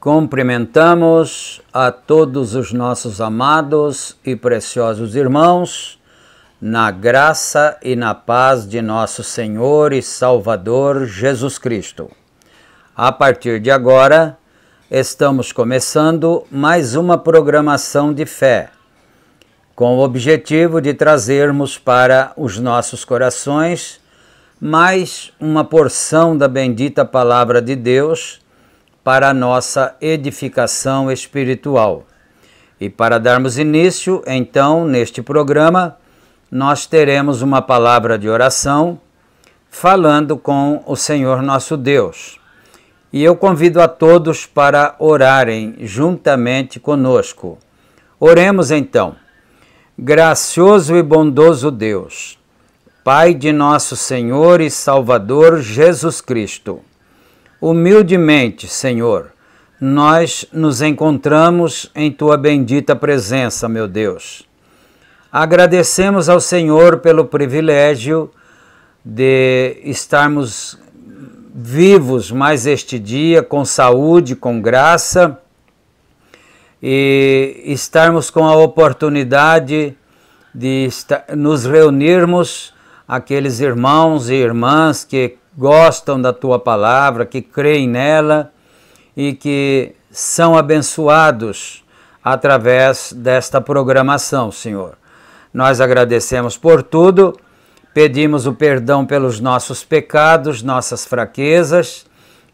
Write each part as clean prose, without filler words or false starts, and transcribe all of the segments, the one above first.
Cumprimentamos a todos os nossos amados e preciosos irmãos, na graça e na paz de nosso Senhor e Salvador Jesus Cristo. A partir de agora, estamos começando mais uma programação de fé, com o objetivo de trazermos para os nossos corações mais uma porção da bendita Palavra de Deus para a nossa edificação espiritual. E para darmos início, então, neste programa, nós teremos uma palavra de oração falando com o Senhor nosso Deus. E eu convido a todos para orarem juntamente conosco. Oremos então. Gracioso e bondoso Deus, Pai de nosso Senhor e Salvador Jesus Cristo, humildemente, Senhor, nós nos encontramos em Tua bendita presença, meu Deus. Agradecemos ao Senhor pelo privilégio de estarmos vivos mais este dia, com saúde, com graça, e estarmos com a oportunidade de nos reunirmos, aqueles irmãos e irmãs que gostam da Tua palavra, que creem nela e que são abençoados através desta programação, Senhor. Nós agradecemos por tudo, pedimos o perdão pelos nossos pecados, nossas fraquezas,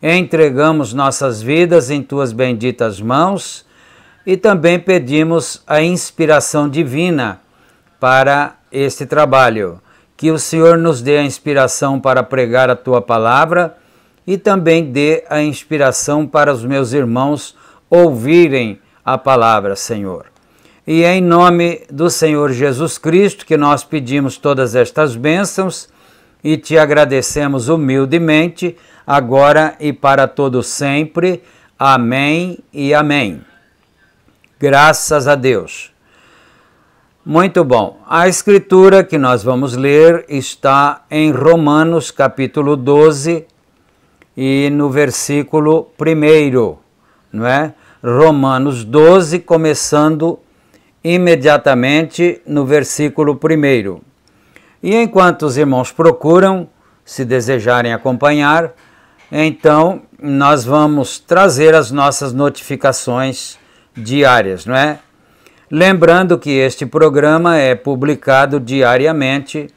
entregamos nossas vidas em Tuas benditas mãos e também pedimos a inspiração divina para este trabalho. Que o Senhor nos dê a inspiração para pregar a Tua palavra e também dê a inspiração para os meus irmãos ouvirem a palavra, Senhor. E é em nome do Senhor Jesus Cristo que nós pedimos todas estas bênçãos e te agradecemos humildemente, agora e para todo sempre. Amém e amém. Graças a Deus. Muito bom. A escritura que nós vamos ler está em Romanos capítulo 12 e no versículo 1, não é? Romanos 12, começando imediatamente no versículo 1. E enquanto os irmãos procuram, se desejarem acompanhar, então nós vamos trazer as nossas notificações diárias, não é? Lembrando que este programa é publicado diariamente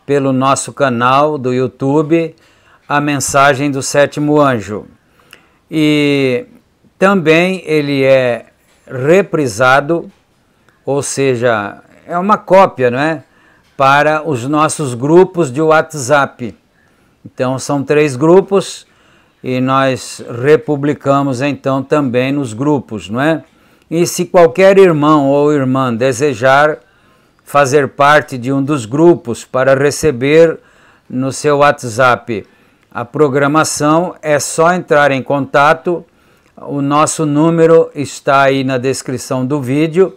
pelo nosso canal do YouTube, A Mensagem do Sétimo Anjo. E também ele é reprisado, ou seja, é uma cópia, não é? Para os nossos grupos de WhatsApp. Então são 3 grupos e nós republicamos então também nos grupos, não é? E se qualquer irmão ou irmã desejar fazer parte de um dos grupos para receber no seu WhatsApp a programação, é só entrar em contato. O nosso número está aí na descrição do vídeo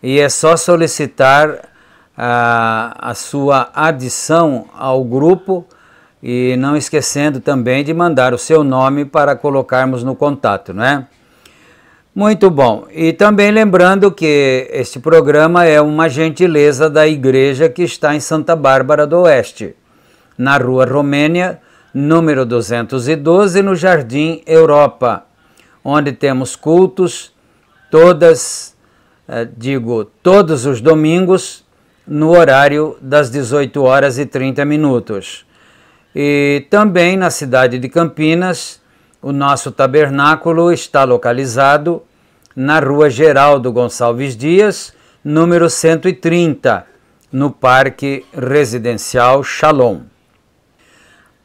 e é só solicitar a sua adição ao grupo e não esquecendo também de mandar o seu nome para colocarmos no contato, não é? Muito bom. E também lembrando que este programa é uma gentileza da igreja que está em Santa Bárbara do Oeste, na Rua Romênia, número 212, no Jardim Europa, onde temos cultos todos os domingos, no horário das 18 horas e 30 minutos. E também na cidade de Campinas, o nosso tabernáculo está localizado na Rua Geraldo Gonçalves Dias, número 130, no Parque Residencial Shalom.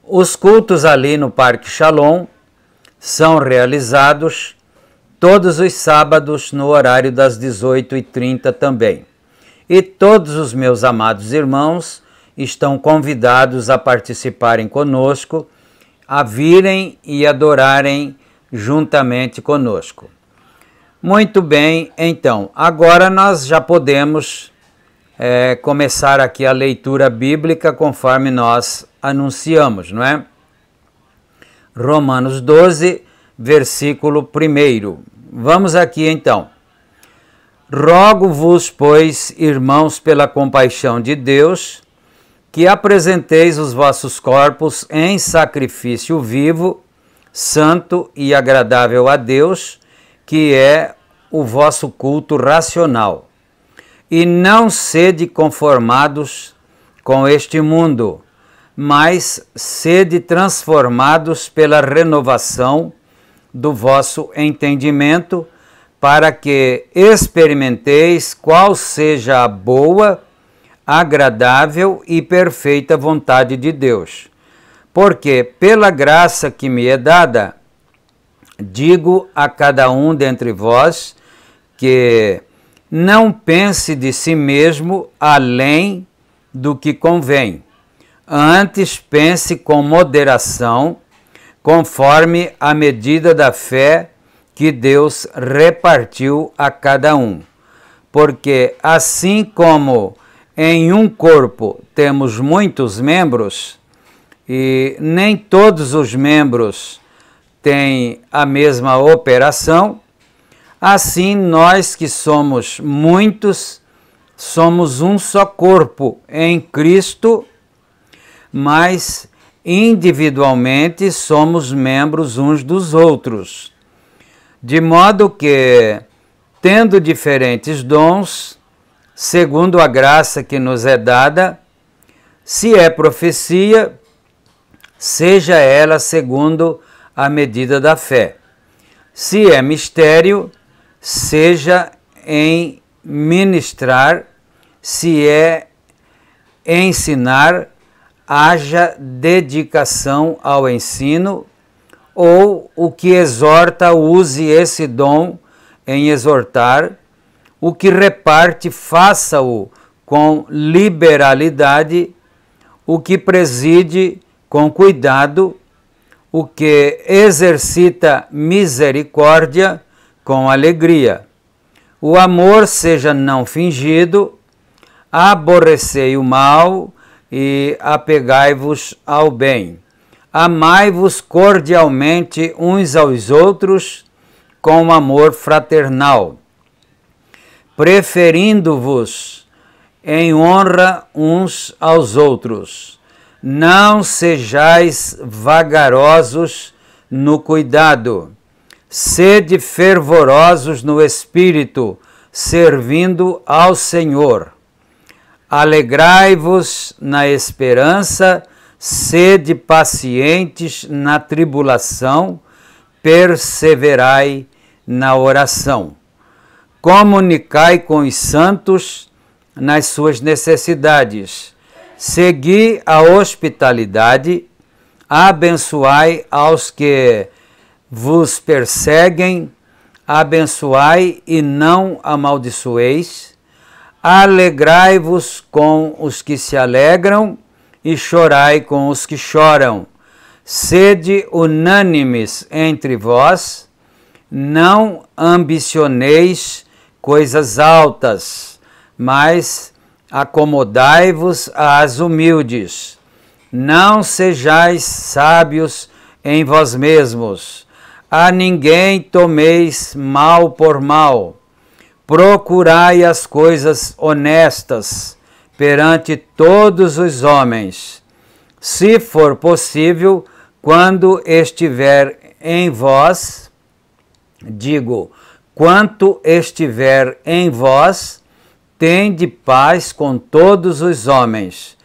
Os cultos ali no Parque Shalom são realizados todos os sábados no horário das 18h30 também. E todos os meus amados irmãos estão convidados a participarem conosco, a virem e adorarem juntamente conosco. Muito bem, então, agora nós já podemos começar aqui a leitura bíblica conforme nós anunciamos, não é? Romanos 12, versículo 1. Vamos aqui então. Rogo-vos, pois, irmãos, pela compaixão de Deus, que apresenteis os vossos corpos em sacrifício vivo, santo e agradável a Deus, que é o vosso culto racional. E não sede conformados com este mundo, mas sede transformados pela renovação do vosso entendimento, para que experimenteis qual seja a boa, agradável e perfeita vontade de Deus. Porque, pela graça que me é dada, digo a cada um dentre vós que não pense de si mesmo além do que convém. Antes pense com moderação, conforme a medida da fé que Deus repartiu a cada um. Porque assim como em um corpo temos muitos membros, e nem todos os membros têm a mesma operação, assim nós que somos muitos, somos um só corpo em Cristo, mas individualmente somos membros uns dos outros. De modo que, tendo diferentes dons, segundo a graça que nos é dada, se é profecia, seja ela segundo a medida da fé. Se é mistério, seja em ministrar, se é ensinar, haja dedicação ao ensino, ou o que exorta use esse dom em exortar, o que reparte faça-o com liberalidade, o que preside com cuidado, o que exercita misericórdia com alegria. O amor seja não fingido, aborrecei o mal e apegai-vos ao bem. Amai-vos cordialmente uns aos outros com amor fraternal, preferindo-vos em honra uns aos outros. Não sejais vagarosos no cuidado, sede fervorosos no espírito, servindo ao Senhor. Alegrai-vos na esperança, sede pacientes na tribulação, perseverai na oração. Comunicai com os santos nas suas necessidades, segui a hospitalidade, abençoai aos que vos perseguem, abençoai e não amaldiçoeis, alegrai-vos com os que se alegram e chorai com os que choram. Sede unânimes entre vós, não ambicioneis coisas altas, mas acomodai-vos às humildes. Não sejais sábios em vós mesmos, a ninguém tomeis mal por mal. Procurai as coisas honestas perante todos os homens. Se for possível, quando estiver em vós, quanto estiver em vós, tende paz com todos os homens.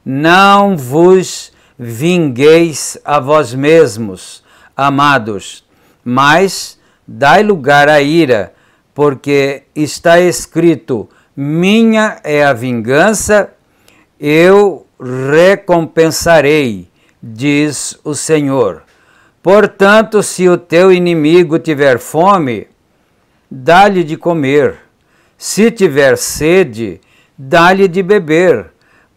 Não vos vingueis a vós mesmos, amados, mas dai lugar à ira, porque está escrito: minha é a vingança, eu recompensarei, diz o Senhor. Portanto, se o teu inimigo tiver fome, dá-lhe de comer. Se tiver sede, dá-lhe de beber,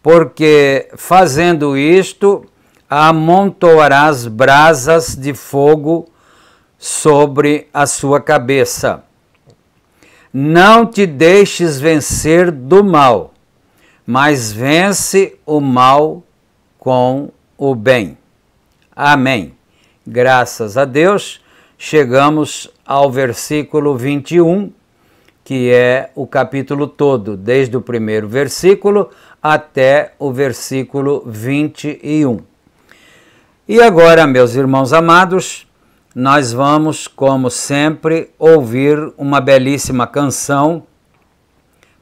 porque fazendo isto, amontoarás brasas de fogo sobre a sua cabeça. Não te deixes vencer do mal, mas vence o mal com o bem. Amém. Graças a Deus, chegamos ao versículo 21, que é o capítulo todo, desde o primeiro versículo até o versículo 21. E agora, meus irmãos amados, nós vamos, como sempre, ouvir uma belíssima canção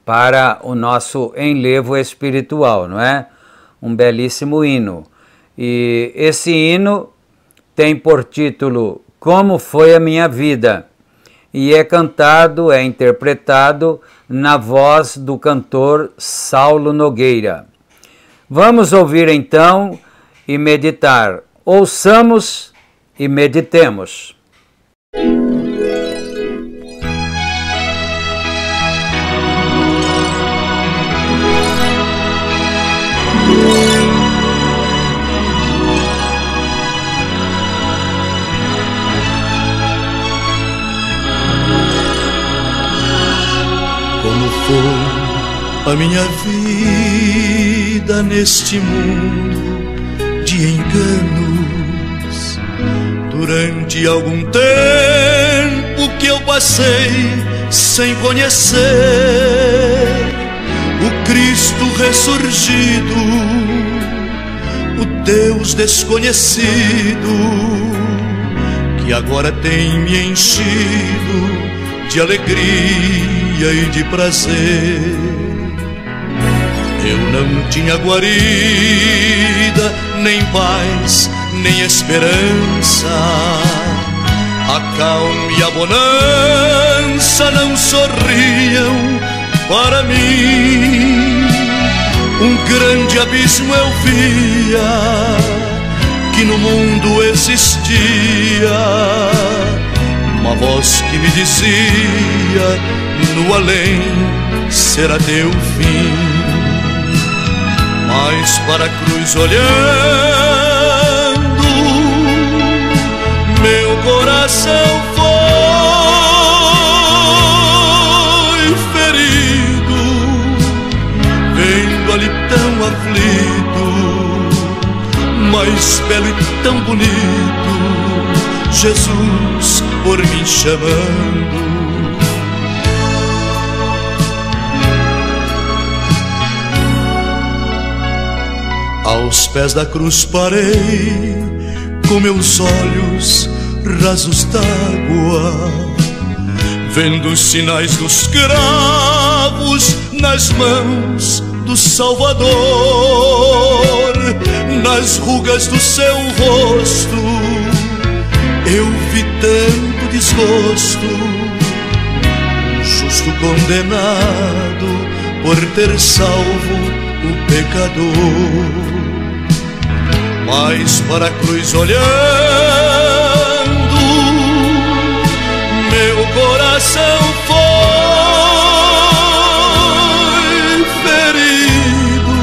para o nosso enlevo espiritual, não é? Um belíssimo hino. E esse hino tem por título Como Foi a Minha Vida, e é cantado, é interpretado na voz do cantor Saulo Nogueira. Vamos ouvir então e meditar. Ouçamos e meditemos. Como foi a minha vida neste mundo de enganos? Durante algum tempo que eu passei sem conhecer o Cristo ressurgido, o Deus desconhecido, que agora tem me enchido de alegria e de prazer. Eu não tinha guarida, nem paz, nem esperança, A calma e a bonança não sorriam para mim. Um grande abismo eu via, que no mundo existia uma voz que me dizia: no além será teu fim. Mas para a cruz olhando, meu coração foi ferido, vendo ali tão aflito, mais belo e tão bonito, Jesus por mim chamando. Aos pés da cruz parei, com meus olhos rasos d'água, vendo os sinais dos cravos nas mãos do Salvador, nas rugas do seu rosto eu vi tanto desgosto, justo condenado por ter salvo o pecador. Mas para a cruz olhando, meu coração foi ferido,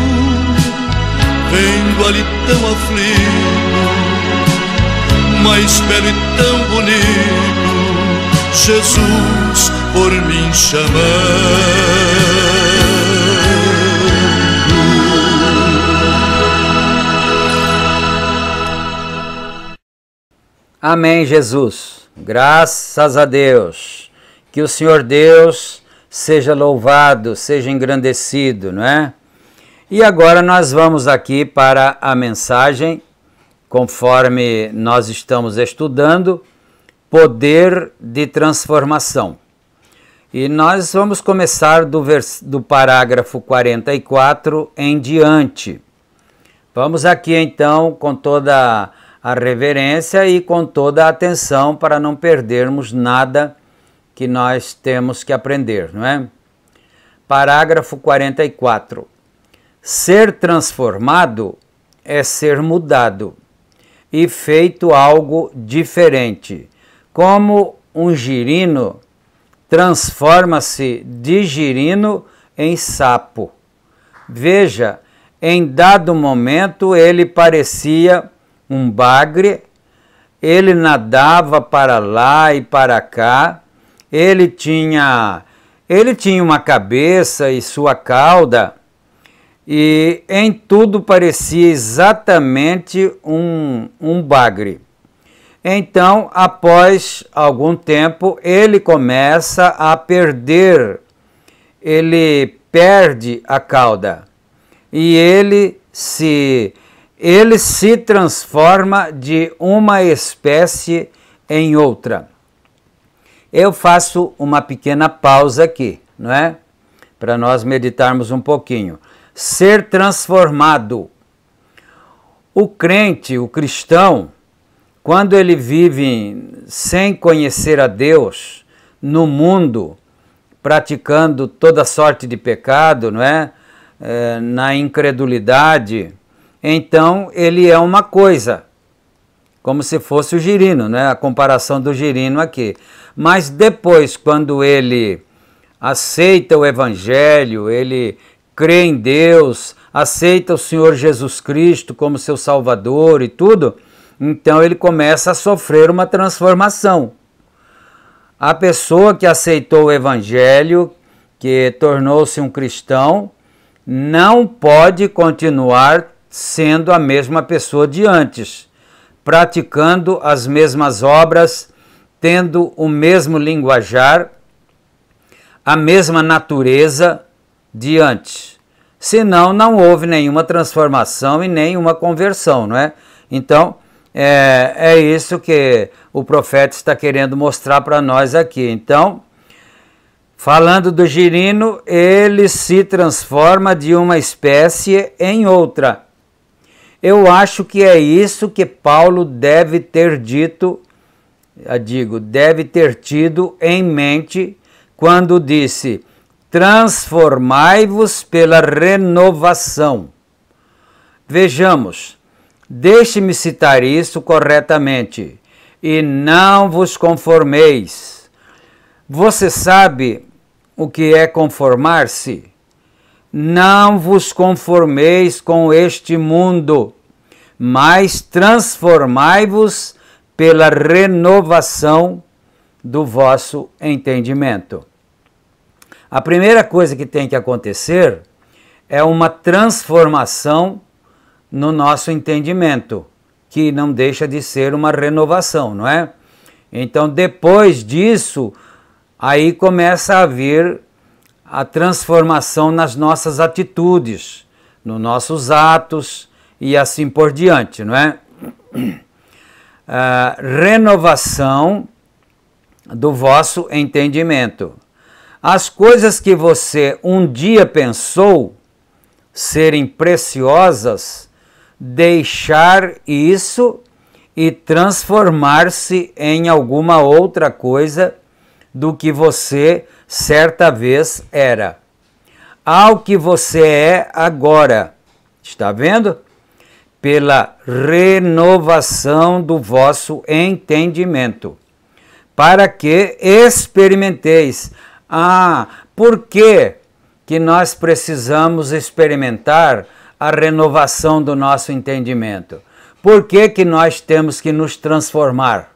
vendo ali tão aflito, mais belo e tão bonito, Jesus por mim chamando. Amém, Jesus. Graças a Deus. Que o Senhor Deus seja louvado, seja engrandecido, não é? E agora nós vamos aqui para a mensagem, conforme nós estamos estudando, poder de transformação. E nós vamos começar do parágrafo 44 em diante. Vamos aqui então com toda a reverência e com toda a atenção para não perdermos nada que nós temos que aprender, não é? Parágrafo 44. Ser transformado é ser mudado e feito algo diferente. Como um girino transforma-se de girino em sapo. Veja, em dado momento ele parecia um bagre, ele nadava para lá e para cá, ele tinha uma cabeça e sua cauda, e em tudo parecia exatamente um bagre. Então, após algum tempo, ele começa a perder, ele perde a cauda, e ele se transforma de uma espécie em outra. Eu faço uma pequena pausa aqui, não é? Para nós meditarmos um pouquinho. Ser transformado. O crente, o cristão, quando ele vive sem conhecer a Deus, no mundo, praticando toda sorte de pecado, não é? Na incredulidade, então ele é uma coisa, como se fosse o girino, né? A comparação do girino aqui. Mas depois, quando ele aceita o Evangelho, ele crê em Deus, aceita o Senhor Jesus Cristo como seu Salvador e tudo, então ele começa a sofrer uma transformação. A pessoa que aceitou o Evangelho, que tornou-se um cristão, não pode continuar sendo a mesma pessoa de antes, praticando as mesmas obras, tendo o mesmo linguajar, a mesma natureza de antes. Senão não houve nenhuma transformação e nenhuma conversão, não é? Então, é isso que o profeta está querendo mostrar para nós aqui. Então, falando do girino, ele se transforma de uma espécie em outra. Eu acho que é isso que Paulo deve ter dito deve ter tido em mente quando disse: transformai-vos pela renovação. Vejamos, deixe-me citar isso corretamente. E não vos conformeis. Você sabe o que é conformar-se? Não vos conformeis com este mundo, mas transformai-vos pela renovação do vosso entendimento. A primeira coisa que tem que acontecer é uma transformação no nosso entendimento, que não deixa de ser uma renovação, não é? Então, depois disso, aí começa a vir a transformação nas nossas atitudes, nos nossos atos e assim por diante, não é? Renovação do vosso entendimento. As coisas que você um dia pensou serem preciosas, deixar isso e transformar-se em alguma outra coisa do que você certa vez era. Ao que você é agora. Está vendo? Pela renovação do vosso entendimento, para que experimenteis. Por que que nós precisamos experimentar a renovação do nosso entendimento? Por que que nós temos que nos transformar?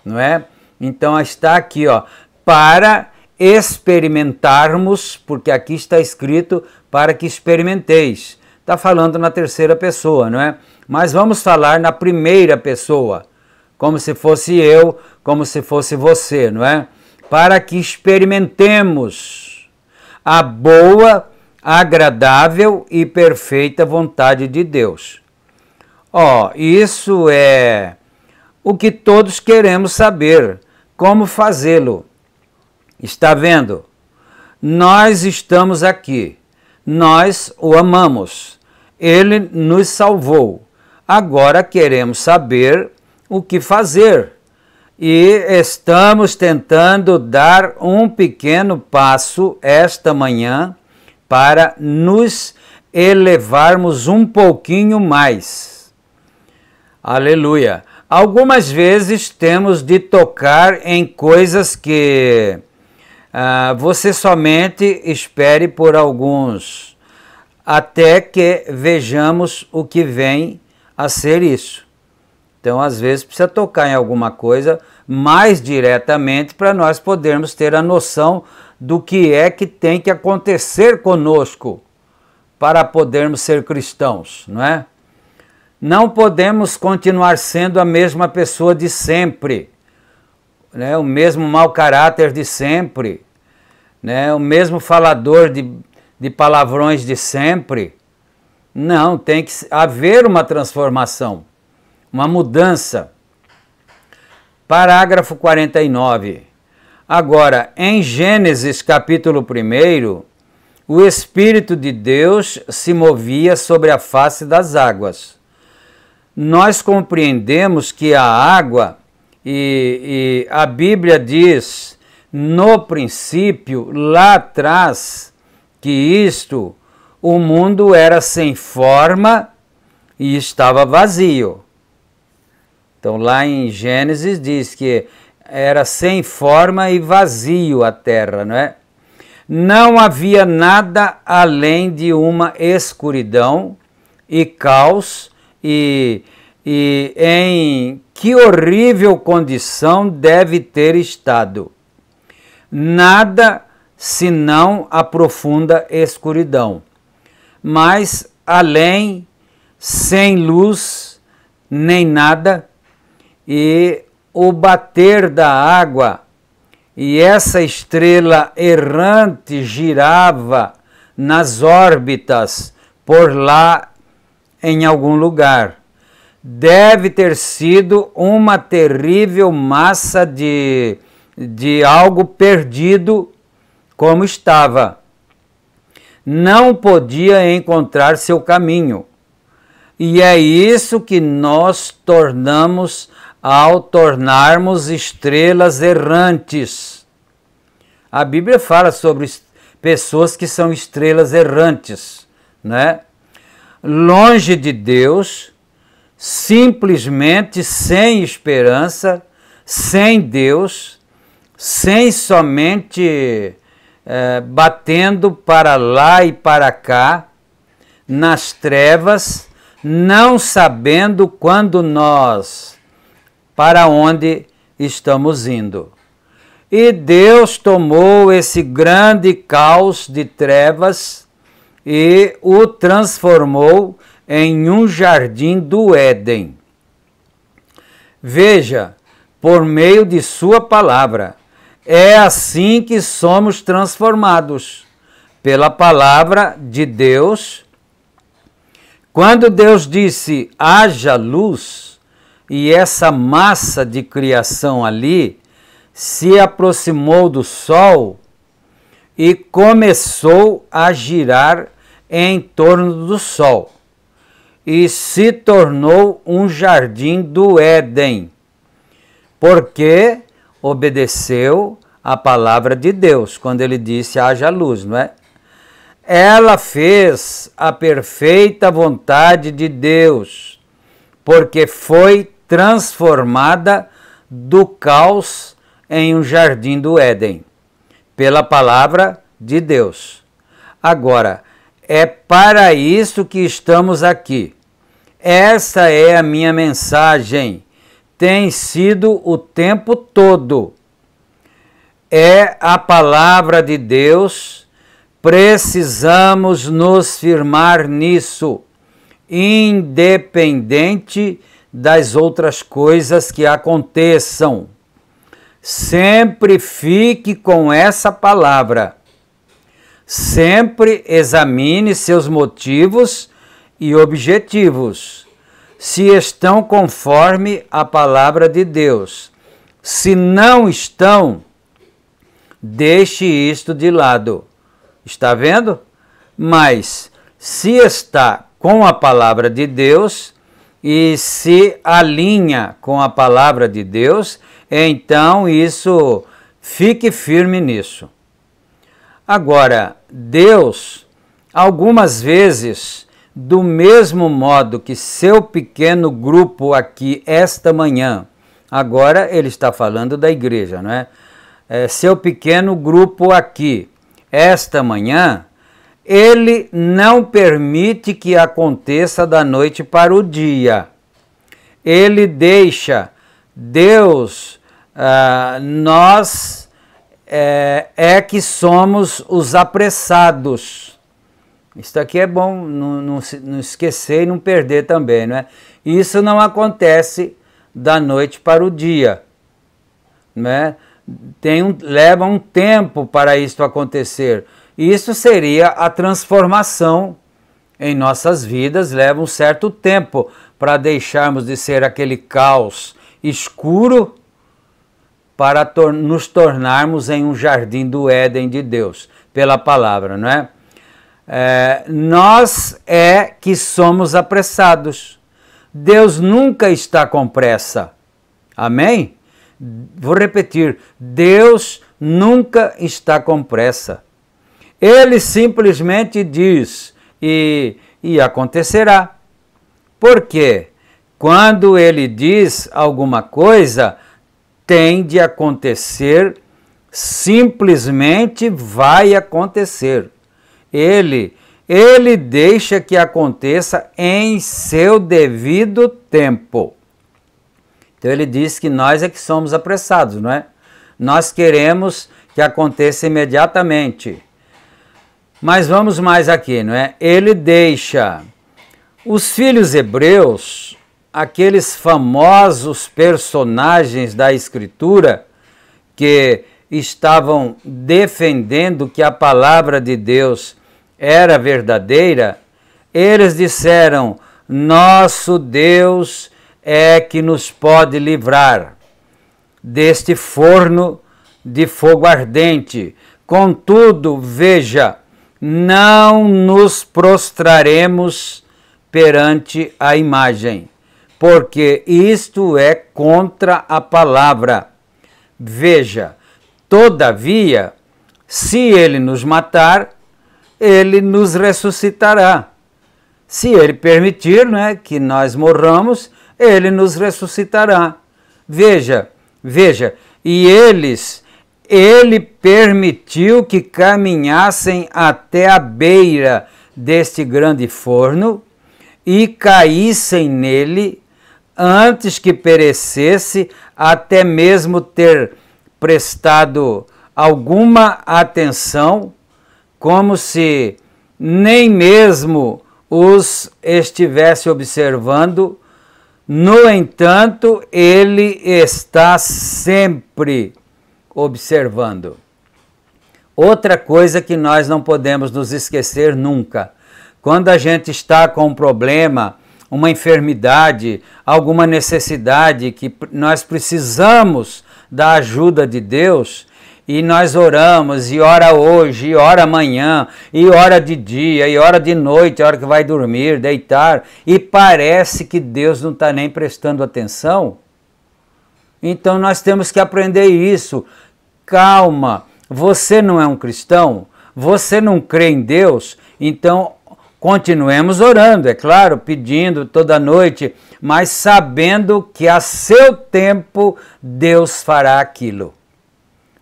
Não é? Então está aqui, ó, para experimentarmos, porque aqui está escrito para que experimenteis. Está falando na terceira pessoa, não é? Mas vamos falar na primeira pessoa, como se fosse eu, como se fosse você, não é? Para que experimentemos a boa, agradável e perfeita vontade de Deus. Isso é o que todos queremos saber, como fazê-lo. Está vendo? Nós estamos aqui, nós o amamos, ele nos salvou. Agora queremos saber o que fazer e estamos tentando dar um pequeno passo esta manhã para nos elevarmos um pouquinho mais. Aleluia! Algumas vezes temos de tocar em coisas que você somente espere por alguns, até que vejamos o que vem a ser isso. Então, às vezes, precisa tocar em alguma coisa mais diretamente para nós podermos ter a noção do que é que tem que acontecer conosco para podermos ser cristãos, não é? Não podemos continuar sendo a mesma pessoa de sempre, né? O mesmo mau caráter de sempre, né? O mesmo falador de palavrões de sempre. Não, tem que haver uma transformação, uma mudança. Parágrafo 49. Agora, em Gênesis capítulo 1, o Espírito de Deus se movia sobre a face das águas. Nós compreendemos que a água, e a Bíblia diz, no princípio, lá atrás, que o mundo era sem forma e estava vazio. Então, lá em Gênesis diz que era sem forma e vazio a terra, não é? Não havia nada além de uma escuridão e caos, e em que horrível condição deve ter estado. Nada senão a profunda escuridão. Mas além, sem luz, nem nada, e o bater da água, e essa estrela errante girava nas órbitas por lá em algum lugar. Deve ter sido uma terrível massa de algo perdido como estava. Não podia encontrar seu caminho. E é isso que nós tornamos ao tornarmos estrelas errantes. A Bíblia fala sobre pessoas que são estrelas errantes, né? Longe de Deus, simplesmente sem esperança, sem Deus, sem somente batendo para lá e para cá, nas trevas, não sabendo para onde estamos indo. E Deus tomou esse grande caos de trevas e o transformou em um jardim do Éden. Veja, por meio de sua palavra, é assim que somos transformados, pela palavra de Deus. Quando Deus disse, haja luz, e essa massa de criação ali se aproximou do sol e começou a girar em torno do sol, e se tornou um jardim do Éden, porque obedeceu a palavra de Deus, quando ele disse haja luz, não é? Ela fez a perfeita vontade de Deus, porque foi transformada do caos em um jardim do Éden, pela palavra de Deus. Agora, é para isso que estamos aqui. Essa é a minha mensagem. Tem sido o tempo todo. É a palavra de Deus, precisamos nos firmar nisso, independente das outras coisas que aconteçam. Sempre fique com essa palavra. Sempre examine seus motivos e objetivos, se estão conforme a palavra de Deus. Se não estão, deixe isto de lado. Está vendo? Mas se está com a palavra de Deus e se alinha com a palavra de Deus, então isso, fique firme nisso. Agora, Deus, algumas vezes, do mesmo modo que seu pequeno grupo aqui esta manhã, agora ele está falando da igreja, não é? Seu pequeno grupo aqui esta manhã, ele não permite que aconteça da noite para o dia. Ele deixa, Deus, nós que somos os apressados. Isso aqui é bom não esquecer e não perder também, não é? Isso não acontece da noite para o dia, não é? Leva um tempo para isso acontecer. Isso seria a transformação em nossas vidas, leva um certo tempo para deixarmos de ser aquele caos escuro para nos tornarmos em um jardim do Éden de Deus, pela palavra, não é? Nós que somos apressados. Deus nunca está com pressa. Amém? Vou repetir, Deus nunca está com pressa. Ele simplesmente diz e acontecerá. Por quê? Quando ele diz alguma coisa, tem de acontecer, simplesmente vai acontecer. Ele deixa que aconteça em seu devido tempo. Então ele diz que nós é que somos apressados, não é? Nós queremos que aconteça imediatamente. Mas vamos mais aqui, não é? Ele deixa os filhos hebreus, aqueles famosos personagens da Escritura que estavam defendendo que a palavra de Deus era verdadeira, eles disseram, nosso Deus é que nos pode livrar deste forno de fogo ardente. Contudo, veja, não nos prostraremos perante a imagem. porque isto é contra a palavra. Veja, todavia, se ele nos matar, ele nos ressuscitará. Se ele permitir, né, que nós morramos, ele nos ressuscitará. Veja, e ele permitiu que caminhassem até a beira deste grande forno e caíssem nele antes que perecesse, até mesmo ter prestado alguma atenção, como se nem mesmo os estivesse observando. No entanto, ele está sempre observando. Outra coisa que nós não podemos nos esquecer nunca: quando a gente está com um problema, uma enfermidade, alguma necessidade que nós precisamos da ajuda de Deus, e nós oramos, e ora hoje, e ora amanhã, e ora de dia, e ora de noite, a hora que vai dormir, deitar, e parece que Deus não está nem prestando atenção. Então nós temos que aprender isso. Calma, você não é um cristão, você não crê em Deus, então continuemos orando, é claro, pedindo toda noite, mas sabendo que a seu tempo Deus fará aquilo.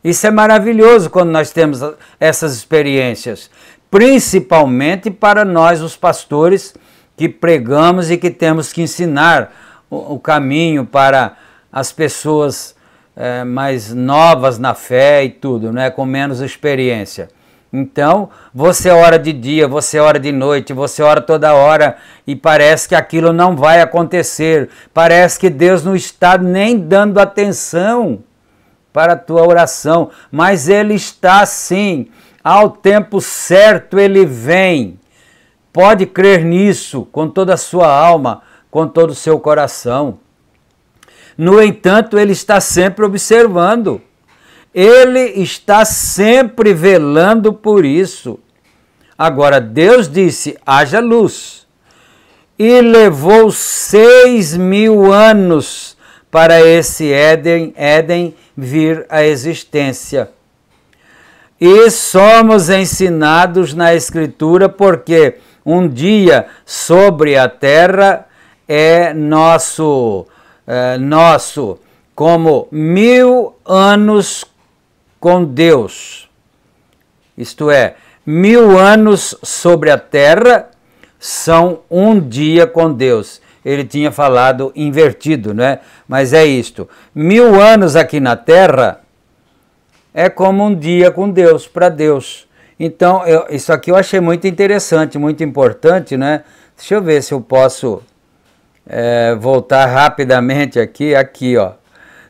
Isso é maravilhoso quando nós temos essas experiências, principalmente para nós, os pastores, que pregamos e que temos que ensinar o caminho para as pessoas mais novas na fé e tudo, né, com menos experiência. Então, você ora de dia, você ora de noite, você ora toda hora e parece que aquilo não vai acontecer, parece que Deus não está nem dando atenção para a tua oração, mas Ele está sim, ao tempo certo Ele vem. Pode crer nisso com toda a sua alma, com todo o seu coração. No entanto, Ele está sempre observando, Ele está sempre velando por isso. Agora, Deus disse, haja luz, e levou 6.000 anos para esse Éden vir à existência. E somos ensinados na Escritura porque um dia sobre a terra é nosso como 1.000 anos com Deus. Isto é, 1.000 anos sobre a terra são um dia com Deus. Ele tinha falado invertido, né? Mas é isto. 1.000 anos aqui na terra é como um dia com Deus, para Deus. Então, isso aqui eu achei muito interessante, muito importante, né? Deixa eu ver se eu posso voltar rapidamente aqui, ó.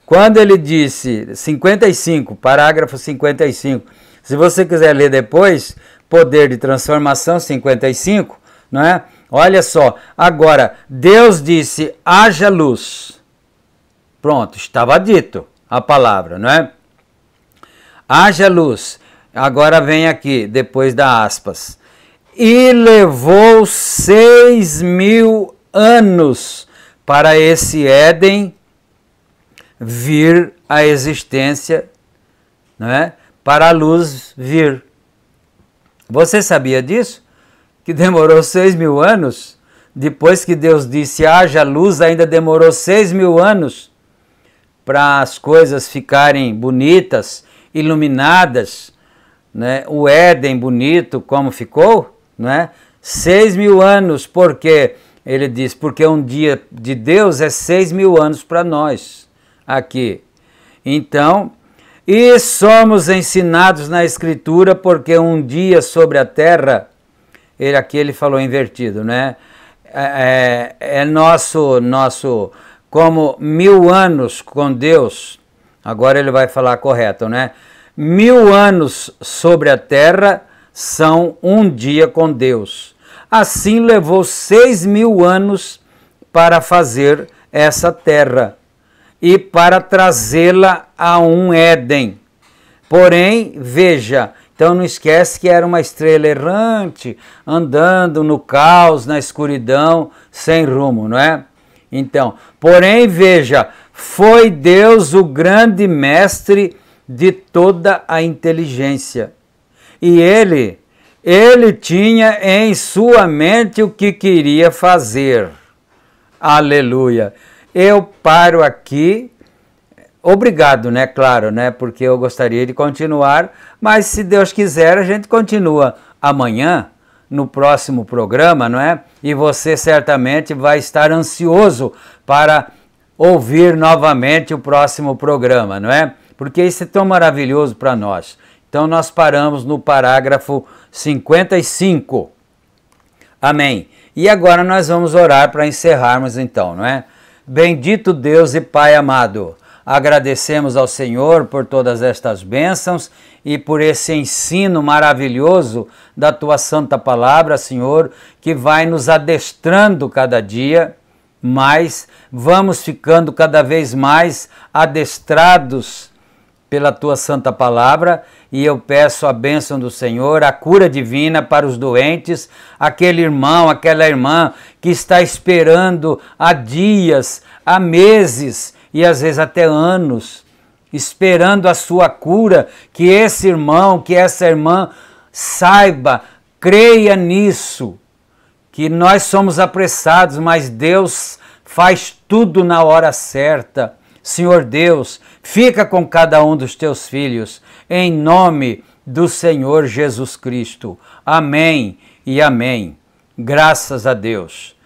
Quando ele disse 55, parágrafo 55, se você quiser ler depois, poder de transformação 55, não é? Olha só, agora, Deus disse, haja luz. Pronto, estava dito a palavra, não é? Haja luz. Agora vem aqui, depois da aspas. E levou 6.000 anos para esse Éden vir à existência, não é? Para a luz vir. Você sabia disso? Que demorou 6.000 anos? Depois que Deus disse haja luz, ainda demorou 6.000 anos para as coisas ficarem bonitas, iluminadas, né? O Éden bonito como ficou, né? 6.000 anos, porque ele diz, porque um dia de Deus é 6.000 anos para nós aqui. Então, e somos ensinados na Escritura porque um dia sobre a terra, aqui ele falou invertido, né? Nosso como 1.000 anos com Deus. Agora ele vai falar correto, né? 1.000 anos sobre a terra são um dia com Deus. Assim levou 6.000 anos para fazer essa terra e para trazê-la a um Éden. Porém, veja, então não esquece que era uma estrela errante, andando no caos, na escuridão, sem rumo, não é? Então, porém, veja, foi Deus o grande mestre de toda a inteligência. E ele tinha em sua mente o que queria fazer. Aleluia. Eu paro aqui. Obrigado, né? Claro, né? Porque eu gostaria de continuar, mas se Deus quiser, a gente continua amanhã, no próximo programa, não é? E você certamente vai estar ansioso para ouvir novamente o próximo programa, não é? Porque isso é tão maravilhoso para nós. Então nós paramos no parágrafo 55. Amém. E agora nós vamos orar para encerrarmos então, não é? Bendito Deus e Pai amado, agradecemos ao Senhor por todas estas bênçãos e por esse ensino maravilhoso da Tua Santa Palavra, Senhor, que vai nos adestrando cada dia, mas vamos ficando cada vez mais adestrados pela Tua Santa Palavra, e eu peço a bênção do Senhor, a cura divina para os doentes, aquele irmão, aquela irmã que está esperando há dias, há meses e às vezes até anos, esperando a sua cura, que esse irmão, que essa irmã saiba, creia nisso, que nós somos apressados, mas Deus faz tudo na hora certa. Senhor Deus, fica com cada um dos teus filhos, em nome do Senhor Jesus Cristo. Amém e amém. Graças a Deus.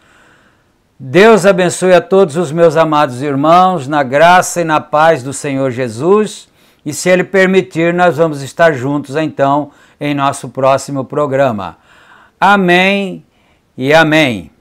Deus abençoe a todos os meus amados irmãos, na graça e na paz do Senhor Jesus. E se Ele permitir, nós vamos estar juntos então em nosso próximo programa. Amém e amém.